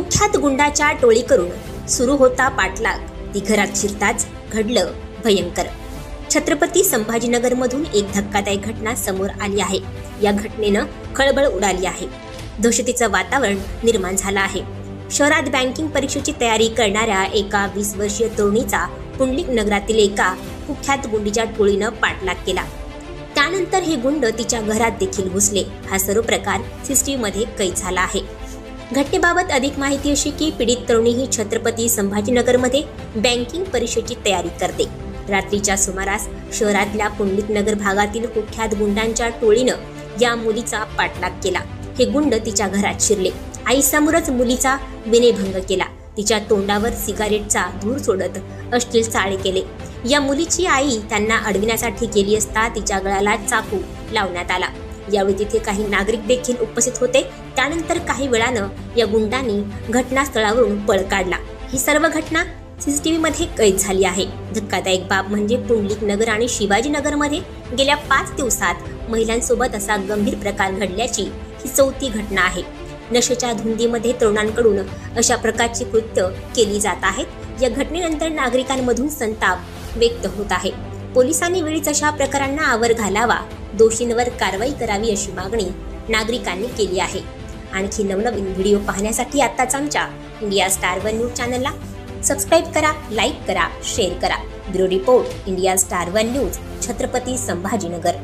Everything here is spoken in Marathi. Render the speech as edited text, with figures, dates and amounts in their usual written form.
कुख्यात गुंडाच्या टोळीकडून सुरू होता पाठलाग, ती घरात शिरताच घडलं भयंकर। छत्रपती संभाजीनगरमधून एक धक्कादायक घटना समोर आली आहे। या घटनेनं खळबळ उडाली आहे, दहशतीचं वातावरण निर्माण झालं आहे। शहरात बँकिंग परीक्षेची तयारी करणाऱ्या एका 20 वर्षीय तरुणीचा पुंडलिक नगरातील एका कुख्यात गुंडीच्या टोळीनं पाठलाग केला। त्यानंतर हे गुंड तिच्या घरात देखील घुसले। हा सर्व प्रकार सीसीटीव्ही मध्ये कैद झाला आहे। घटनेबाबत अधिक माहिती अशी की पीडित तरुणी ही छत्रपती संभाजीनगरमध्ये बँकिंग परीक्षेची तयारी करते। रात्रीच्या सुमारास शहरातल्या पुंडलिक नगर भागातील कुख्यात गुंडांच्या टोळीनं या मुलीचा पाठलाग केला। हे गुंड तिच्या घरात शिरले, आईसमोरच मुलीचा विनयभंग केला, तिच्या तोंडावर सिगारेटचा धूर सोडत अश्लील चाळे केले। या मुलीची आई त्यांना अडविण्यासाठी गेली असता तिच्या गळ्याला चाकू लावण्यात आला। यावेळी तिथे काही नागरिक देखील उपस्थित होते। त्यानंतर काही वेळानं या गुंडांनी घटनास्थळावरून पळ काढला। ही सर्व घटना सीसीटीव्ही मध्ये कैद झाली आहे। धक्कादायक बाब म्हणजे पुंडलिक नगर आणि शिवाजीनगरमध्ये गेल्या 5 दिवसात महिलांसोबत असा गंभीर प्रकार घडल्याची ही 4थी घटना आहे। नशेच्या धुंदीमध्ये तरुणांकडून अशा प्रकारची कृत्य केली जात आहेत। या घटनेनंतर नागरिकांमधून संताप व्यक्त होत आहे। पोलिसांनी वेळीच अशा प्रकारांना आवर घालावा, दोषींवर कारवाई करावी अशी मागणी नागरिकांनी केली आहे। आणखी नवनवीन व्हिडिओ पाहण्यासाठी आताच आमच्या इंडिया स्टार 1 न्यूज चॅनलला सबस्क्राइब करा, लाईक करा, शेअर करा। Bureau report, India star 1 news, Chhatrapati Sambhajinagar.